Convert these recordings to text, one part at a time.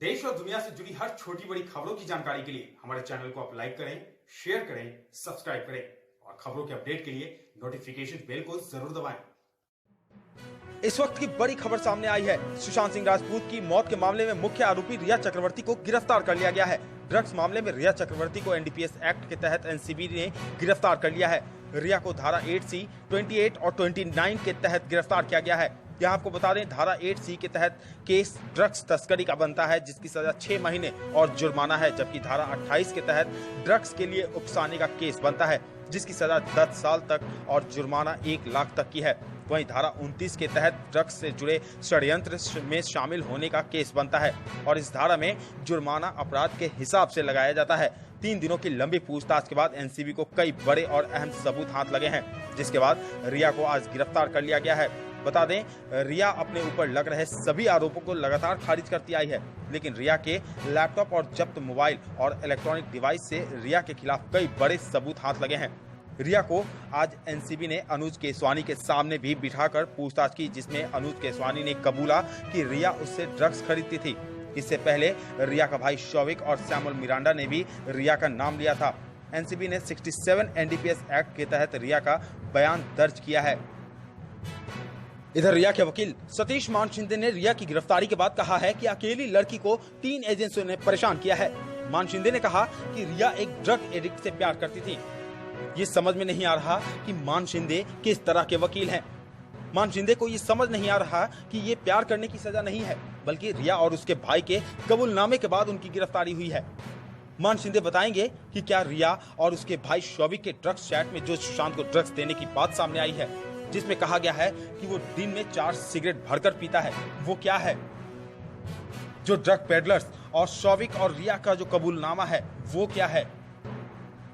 देश और दुनिया से जुड़ी हर छोटी बड़ी खबरों की जानकारी के लिए हमारे चैनल को आप लाइक करें, शेयर करें, सब्सक्राइब करें और खबरों के अपडेट के लिए नोटिफिकेशन बेल को जरूर दबाएं। इस वक्त की बड़ी खबर सामने आई है। सुशांत सिंह राजपूत की मौत के मामले में मुख्य आरोपी रिया चक्रवर्ती को गिरफ्तार कर लिया गया है। ड्रग्स मामले में रिया चक्रवर्ती को एनडीपीएस एक्ट के तहत एनसीबी ने गिरफ्तार कर लिया है। रिया को धारा 8C, 28 और 29 के तहत गिरफ्तार किया गया है। यहाँ आपको बता दें, धारा 8C के तहत केस ड्रग्स तस्करी का बनता है, जिसकी सजा 6 महीने और जुर्माना है, जबकि धारा 28 के तहत ड्रग्स के लिए उकसाने का केस बनता है, जिसकी सजा 10 साल तक और जुर्माना 1 लाख तक की है। वहीं धारा 29 के तहत ड्रग्स से जुड़े षड्यंत्र में शामिल होने का केस बनता है और इस धारा में जुर्माना अपराध के हिसाब से लगाया जाता है। 3 दिनों की लंबी पूछताछ के बाद एनसीबी को कई बड़े और अहम सबूत हाथ लगे हैं, जिसके बाद रिया को आज गिरफ्तार कर लिया गया है। बता दें, रिया अपने ऊपर लग रहे सभी आरोपों को लगातार खारिज करती आई है, लेकिन रिया के लैपटॉप और जब्त मोबाइल और इलेक्ट्रॉनिक डिवाइस से रिया के खिलाफ कई बड़े सबूत हाथ लगे हैं। रिया को आज एनसीबी ने अनुज केसवानी के सामने भी बिठाकर पूछताछ की, जिसमें अनुज केसवानी ने कबूला कि रिया उससे ड्रग्स खरीदती थी। इससे पहले रिया का भाई शौविक और सैमुअल मिरांडा ने भी रिया का नाम लिया था। एनसीबी ने 67 एनडीपीएस एक्ट के तहत रिया का बयान दर्ज किया है। इधर रिया के वकील सतीश मान शिंदे ने रिया की गिरफ्तारी के बाद कहा है कि अकेली लड़की को 3 एजेंसियों ने परेशान किया है। मान शिंदे ने कहा कि रिया एक ड्रग एडिक्ट से प्यार करती थी। ये समझ में नहीं आ रहा कि मान शिंदे किस तरह के वकील हैं। मान शिंदे को ये समझ नहीं आ रहा कि ये प्यार करने की सजा नहीं है, बल्कि रिया और उसके भाई के कबूलनामे के बाद उनकी गिरफ्तारी हुई है। मान शिंदे बताएंगे कि क्या रिया और उसके भाई शौविक के ड्रग्स चैट में जो सुशांत को ड्रग्स देने की बात सामने आई है, जिसमें कहा गया है कि वो दिन में 4 सिगरेट भरकर पीता है, वो क्या है? जो ड्रग पेडलर्स और शौविक और रिया का जो कबूलनामा है, वो क्या है?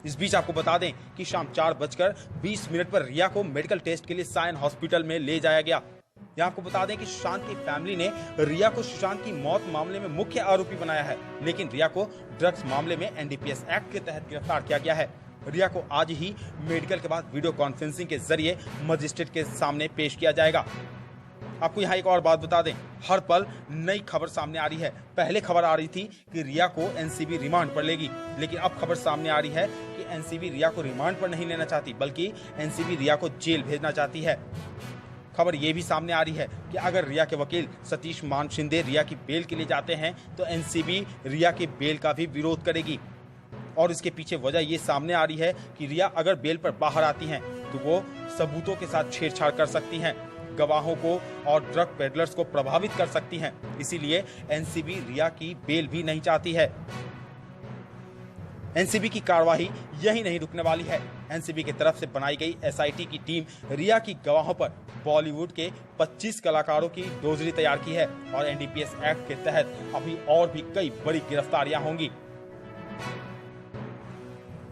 इस बीच आपको बता दें कि शाम 4:20 पर रिया को मेडिकल टेस्ट के लिए सायन हॉस्पिटल में ले जाया गया। यहाँ आपको बता दें कि सुशांत की फैमिली ने रिया को सुशांत की मौत मामले में मुख्य आरोपी बनाया है, लेकिन रिया को ड्रग्स मामले में एनडीपीएस एक्ट के तहत गिरफ्तार किया गया है। रिया को आज ही मेडिकल के बाद वीडियो कॉन्फ्रेंसिंग के जरिए मजिस्ट्रेट के सामने पेश किया जाएगा। आपको यहाँ एक और बात बता दें, हर पल नई खबर सामने आ रही है। पहले खबर आ रही थी कि रिया को एनसीबी रिमांड पर लेगी, लेकिन अब खबर सामने आ रही है कि एनसीबी रिया को रिमांड पर नहीं लेना चाहती, बल्कि एनसीबी रिया को जेल भेजना चाहती है। खबर ये भी सामने आ रही है कि अगर रिया के वकील सतीश मान शिंदे रिया की बेल के लिए जाते हैं, तो एनसीबी रिया के बेल का भी विरोध करेगी। और इसके पीछे वजह ये सामने आ रही है कि रिया अगर बेल पर बाहर आती हैं, तो वो सबूतों के साथ छेड़छाड़ कर सकती हैं, गवाहों को और ड्रग पेडलर्स को प्रभावित कर सकती हैं। इसीलिए एनसीबी रिया की बेल भी नहीं चाहती है। एनसीबी की कार्रवाई यही नहीं रुकने वाली है। एनसीबी की तरफ से बनाई गई एसआईटी की टीम रिया की गवाहों पर बॉलीवुड के 25 कलाकारों की डोजरी तैयार की है और एनडीपीएस एक्ट के तहत अभी और भी कई बड़ी गिरफ्तारियां होंगी।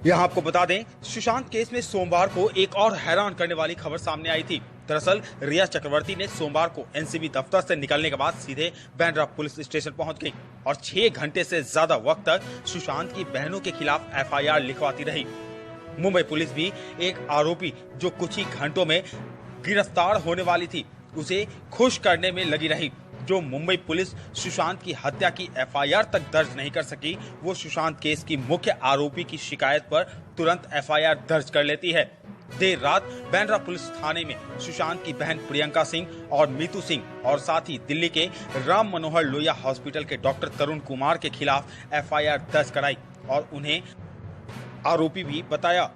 यहाँ आपको बता दें, सुशांत केस में सोमवार को एक और हैरान करने वाली खबर सामने आई थी। दरअसल रिया चक्रवर्ती ने सोमवार को एनसीबी दफ्तर से निकलने के बाद सीधे बांद्रा पुलिस स्टेशन पहुंच गई और 6 घंटे से ज्यादा वक्त तक सुशांत की बहनों के खिलाफ एफआईआर लिखवाती रही। मुंबई पुलिस भी एक आरोपी जो कुछ ही घंटों में गिरफ्तार होने वाली थी, उसे खुश करने में लगी रही। जो मुंबई पुलिस सुशांत की हत्या की एफआईआर तक दर्ज नहीं कर सकी, वो सुशांत केस की मुख्य आरोपी की शिकायत पर तुरंत एफआईआर दर्ज कर लेती है। देर रात बांद्रा पुलिस थाने में सुशांत की बहन प्रियंका सिंह और मीतू सिंह और साथ ही दिल्ली के राम मनोहर लोहिया हॉस्पिटल के डॉक्टर तरुण कुमार के खिलाफ एफआईआर दर्ज कराई और उन्हें आरोपी भी बताया।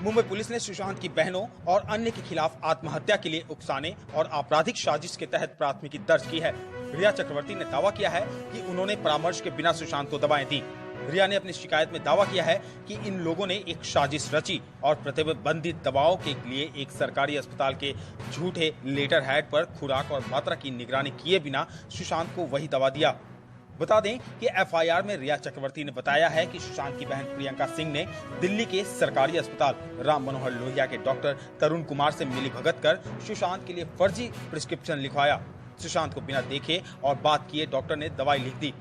मुंबई पुलिस ने सुशांत की बहनों और अन्य के खिलाफ आत्महत्या के लिए उकसाने और आपराधिक साजिश के तहत प्राथमिकी दर्ज की है। रिया चक्रवर्ती ने दावा किया है कि उन्होंने परामर्श के बिना सुशांत को दवाएं दी। रिया ने अपनी शिकायत में दावा किया है कि इन लोगों ने एक साजिश रची और प्रतिबंधित दवाओं के लिए एक सरकारी अस्पताल के झूठे लेटर हेड पर खुराक और मात्रा की निगरानी किए बिना सुशांत को वही दवा दिया। बता दें कि एफआईआर में रिया चक्रवर्ती ने बताया है कि सुशांत की बहन प्रियंका सिंह ने दिल्ली के सरकारी अस्पताल राम मनोहर लोहिया के डॉक्टर तरुण कुमार से मिलीभगत कर सुशांत के लिए फर्जी प्रिस्क्रिप्शन लिखवाया। सुशांत को बिना देखे और बात किए डॉक्टर ने दवाई लिख दी।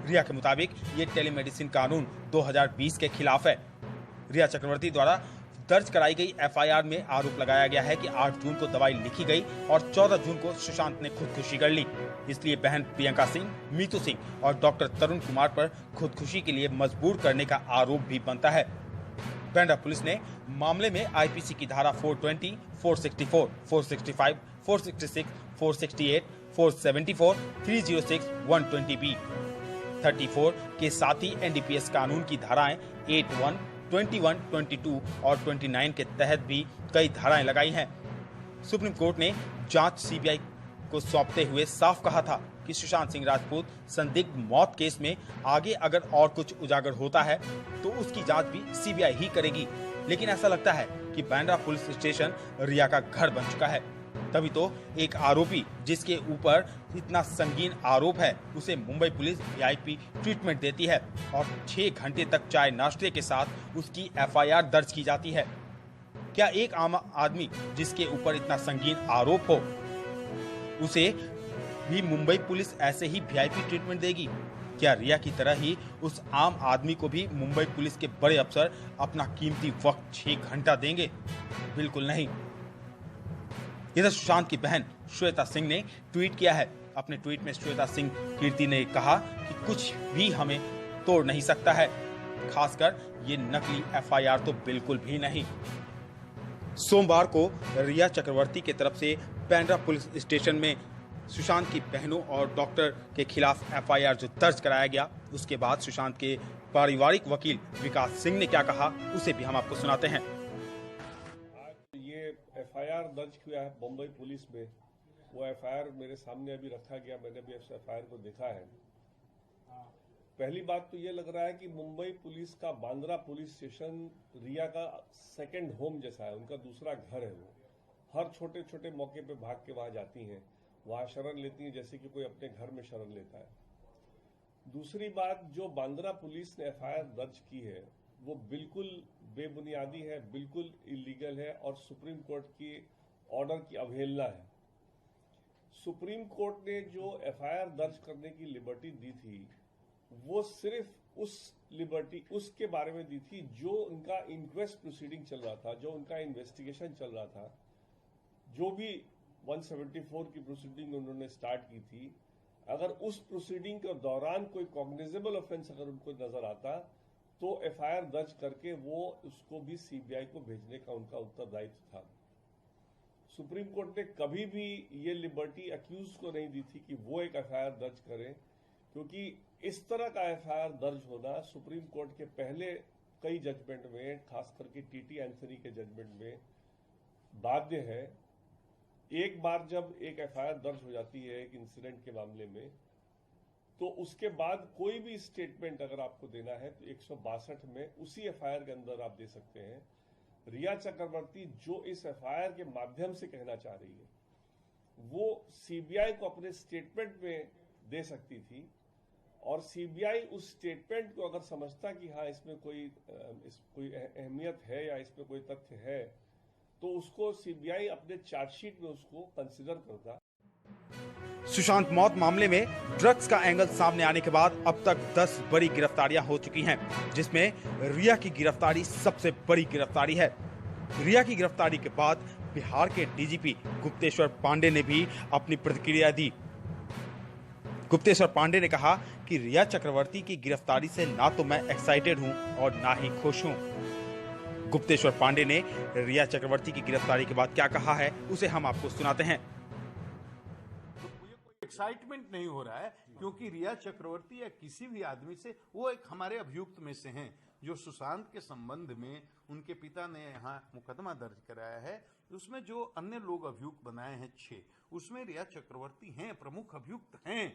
रिया के मुताबिक ये टेलीमेडिसिन कानून 2020 के खिलाफ है। रिया चक्रवर्ती द्वारा दर्ज कराई गई एफआईआर में आरोप लगाया गया है कि 8 जून को दवाई लिखी गई और 14 जून को सुशांत ने खुदकुशी कर ली। इसलिए बहन प्रियंका सिंह, मीतू सिंह और डॉक्टर तरुण कुमार पर खुदकुशी के लिए मजबूर करने का आरोप भी बनता है। बांद्रा पुलिस ने मामले में आईपीसी की धारा 420, 464, 465, 466, 468, 474, 306, 120B, 34 के साथ ही एनडीपीएस कानून की धाराएं 81, 21, 22 और 29 के तहत भी कई धाराएं लगाई हैं। सुप्रीम कोर्ट ने जांच सीबीआई को सौंपते हुए साफ कहा था कि सुशांत सिंह राजपूत संदिग्ध मौत केस में आगे अगर और कुछ उजागर होता है तो उसकी जांच भी सीबीआई ही करेगी। लेकिन ऐसा लगता है कि बांद्रा पुलिस स्टेशन रिया का घर बन चुका है। तभी तो एक आरोपी जिसके ऊपर इतना संगीन आरोप है उसे मुंबई पुलिस वीआईपी ट्रीटमेंट देती है और 6 घंटे तक चाय नाश्ते के साथ उसकी एफआईआर दर्ज की जाती है। क्या एक आम आदमी जिसके ऊपर इतना संगीन आरोप हो उसे भी मुंबई पुलिस ऐसे ही वीआईपी ट्रीटमेंट देगी? क्या रिया की तरह ही उस आम आदमी को भी मुंबई पुलिस के बड़े अफसर अपना कीमती वक्त 6 घंटा देंगे? बिल्कुल नहीं। इधर सुशांत की बहन श्वेता सिंह ने ट्वीट किया है। अपने ट्वीट में श्वेता सिंह कीर्ति ने कहा कि कुछ भी हमें तोड़ नहीं सकता है, खासकर ये नकली एफआईआर तो बिल्कुल भी नहीं। सोमवार को रिया चक्रवर्ती की तरफ से बांद्रा पुलिस स्टेशन में सुशांत की बहनों और डॉक्टर के खिलाफ एफआईआर जो दर्ज कराया गया, उसके बाद सुशांत के पारिवारिक वकील विकास सिंह ने क्या कहा उसे भी हम आपको सुनाते हैं। ये एफआईआर दर्ज किया है बम्बई पुलिस में, वो एफआईआर मेरे सामने अभी रखा गया, मैंने भी उस एफआईआर को देखा है। पहली बात तो ये लग रहा है कि मुंबई पुलिस का बांद्रा पुलिस स्टेशन रिया का सेकंड होम जैसा है, उनका दूसरा घर है। वो हर छोटे छोटे मौके पे भाग के वहां जाती हैं, वहां शरण लेती हैं जैसे कि कोई अपने घर में शरण लेता है। दूसरी बात, जो बांद्रा पुलिस ने एफआईआर दर्ज की है वो बिल्कुल बेबुनियादी है, बिल्कुल इलीगल है और सुप्रीम कोर्ट की ऑर्डर की अवहेलना है। सुप्रीम कोर्ट ने जो एफआईआर दर्ज करने की लिबर्टी दी थी वो सिर्फ उस लिबर्टी उसके बारे में दी थी जो उनका इंक्वेस्ट प्रोसीडिंग चल रहा था, जो उनका इन्वेस्टिगेशन चल रहा था, जो भी 174 की प्रोसीडिंग उन्होंने स्टार्ट की थी। अगर उस प्रोसीडिंग के दौरान कोई कॉग्निजेबल ऑफेंस अगर उनको नजर आता तो एफआईआर दर्ज करके वो उसको भी सीबीआई को भेजने का उनका उत्तरदायित्व था। सुप्रीम कोर्ट ने कभी भी ये लिबर्टी अक्यूज को नहीं दी थी कि वो एक एफआईआर दर्ज करें, क्योंकि इस तरह का एफआईआर दर्ज होना सुप्रीम कोर्ट के पहले कई जजमेंट में, खास करके टीटी एंथनी के जजमेंट में बाध्य है। एक बार जब एक एफआईआर दर्ज हो जाती है एक इंसिडेंट के मामले में, तो उसके बाद कोई भी स्टेटमेंट अगर आपको देना है तो 162 में उसी एफआईआर के अंदर आप दे सकते हैं। रिया चक्रवर्ती जो इस एफआईआर के माध्यम से कहना चाह रही है वो सीबीआई को अपने स्टेटमेंट में दे सकती थी, और सीबीआई उस स्टेटमेंट को अगर समझता कि हाँ इसमें कोई अहमियत है या इसमें कोई तथ्य है तो उसको सीबीआई अपने चार्जशीट में उसको कंसिडर करता। सुशांत मौत मामले में ड्रग्स का एंगल सामने आने के बाद अब तक 10 बड़ी गिरफ्तारियां हो चुकी हैं, जिसमें रिया की गिरफ्तारी सबसे बड़ी गिरफ्तारी है। रिया की गिरफ्तारी के बाद बिहार के डीजीपी गुप्तेश्वर पांडे ने भी अपनी प्रतिक्रिया दी। गुप्तेश्वर पांडे ने कहा कि रिया चक्रवर्ती की गिरफ्तारी से ना तो मैं एक्साइटेड हूं और ना ही खुश हूं। गुप्तेश्वर पांडे ने रिया चक्रवर्ती की गिरफ्तारी के बाद क्या कहा है उसे हम आपको सुनाते हैं। एक्साइटमेंट नहीं हो रहा है क्योंकि रिया चक्रवर्ती या किसी भी आदमी से, वो एक हमारे अभियुक्त में से हैं जो सुशांत के संबंध में उनके पिता ने यहाँ मुकदमा दर्ज कराया है। उसमें जो अन्य लोग अभियुक्त बनाए हैं 6, उसमें रिया चक्रवर्ती हैं, प्रमुख अभियुक्त हैं।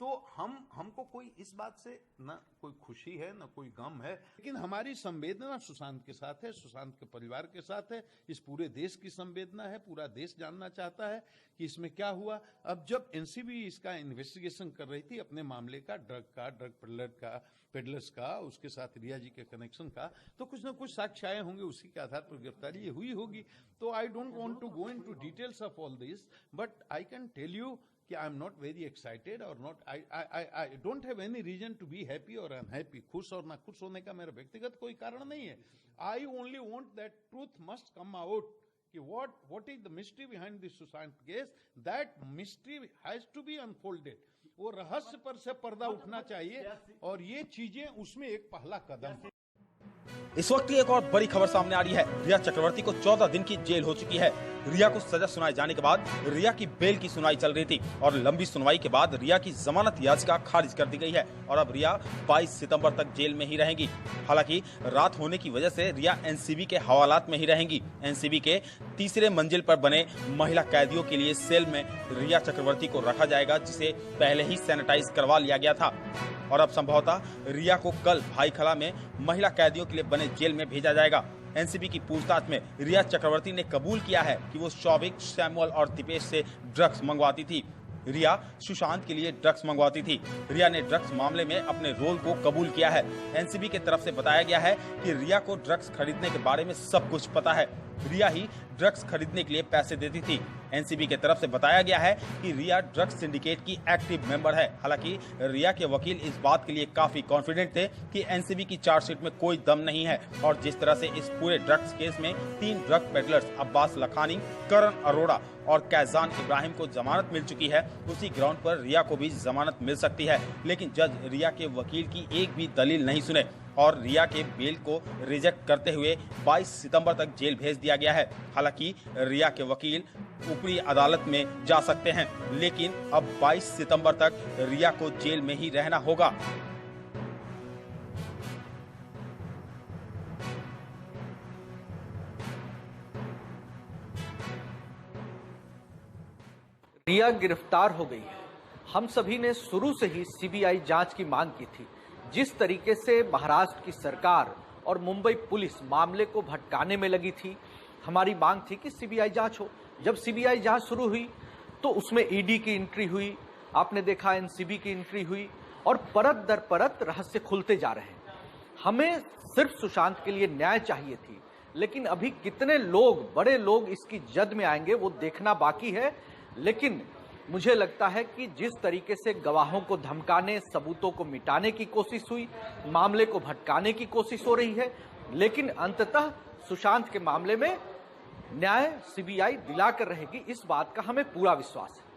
तो हमको कोई इस बात से न कोई खुशी है न कोई गम है, लेकिन हमारी संवेदना सुशांत के साथ है, सुशांत के परिवार के साथ है। इस पूरे देश की संवेदना है, पूरा देश जानना चाहता है कि इसमें क्या हुआ। अब जब एनसीबी इसका इन्वेस्टिगेशन कर रही थी अपने मामले का, ड्रग पेडलर्स का, उसके साथ रिया जी के कनेक्शन का, तो कुछ न कुछ साक्ष्य आए होंगे, उसी के आधार पर गिरफ्तारी ये हुई होगी। तो I don't want to go into details of all this, but I can tell you कि I am not very excited और not I don't have any reason to be happy और अनहैप्पी। खुश और ना खुश होने का मेरा व्यक्तिगत कोई कारण नहीं है। I only want that truth must come out कि what is the mystery behind this Sushant case, that mystery has to be unfolded। वो रहस्य पर से पर्दा उठना चाहिए और ये चीजें उसमें एक पहला कदम है। इस वक्त की एक और बड़ी खबर सामने आ रही है। रिया चक्रवर्ती को 14 दिन की जेल हो चुकी है। रिया को सजा सुनाए जाने के बाद रिया की बेल की सुनवाई चल रही थी और लंबी सुनवाई के बाद रिया की जमानत याचिका खारिज कर दी गई है और अब रिया 22 सितंबर तक जेल में ही रहेंगी। हालांकि रात होने की वजह से रिया एनसीबी के हवालात में ही रहेंगी। एनसीबी के तीसरे मंजिल पर बने महिला कैदियों के लिए सेल में रिया चक्रवर्ती को रखा जाएगा, जिसे पहले ही सैनिटाइज करवा लिया गया था और अब संभवतः रिया को कल भाईखला में महिला कैदियों के लिए बने जेल में भेजा जाएगा। एनसीबी की पूछताछ में रिया चक्रवर्ती ने कबूल किया है कि वो शौविक, सैमुअल और दीपेश से ड्रग्स मंगवाती थी। रिया सुशांत के लिए ड्रग्स मंगवाती थी। रिया ने ड्रग्स मामले में अपने रोल को कबूल किया है। एनसीबी की तरफ से बताया गया है कि रिया को ड्रग्स खरीदने के बारे में सब कुछ पता है। रिया ही ड्रग्स खरीदने के लिए पैसे देती थी। एनसीबी की तरफ से बताया गया है कि रिया ड्रग्स सिंडिकेट की एक्टिव मेंबर है। हालांकि रिया के वकील इस बात के लिए काफी कॉन्फिडेंट थे कि एनसीबी की चार्जशीट में कोई दम नहीं है और जिस तरह से इस पूरे ड्रग्स केस में 3 ड्रग पेडलर्स अब्बास लखानी, करण अरोड़ा और कैजान इब्राहिम को जमानत मिल चुकी है, उसी ग्राउंड पर रिया को भी जमानत मिल सकती है। लेकिन जज रिया के वकील की एक भी दलील नहीं सुने और रिया के बेल को रिजेक्ट करते हुए 22 सितंबर तक जेल भेज दिया गया है। हालांकि रिया के वकील ऊपरी अदालत में जा सकते हैं, लेकिन अब 22 सितंबर तक रिया को जेल में ही रहना होगा। रिया गिरफ्तार हो गई है। हम सभी ने शुरू से ही सीबीआई जांच की मांग की थी। जिस तरीके से महाराष्ट्र की सरकार और मुंबई पुलिस मामले को भटकाने में लगी थी, हमारी मांग थी कि सीबीआई जांच हो। जब सीबीआई जांच शुरू हुई तो उसमें ईडी की एंट्री हुई, आपने देखा एनसीबी की एंट्री हुई और परत दर परत रहस्य खुलते जा रहे हैं। हमें सिर्फ सुशांत के लिए न्याय चाहिए थी, लेकिन अभी कितने लोग, बड़े लोग इसकी जद में आएंगे वो देखना बाकी है। लेकिन मुझे लगता है कि जिस तरीके से गवाहों को धमकाने, सबूतों को मिटाने की कोशिश हुई, मामले को भटकाने की कोशिश हो रही है, लेकिन अंततः सुशांत के मामले में न्याय सीबीआई दिलाकर रहेगी, इस बात का हमें पूरा विश्वास है।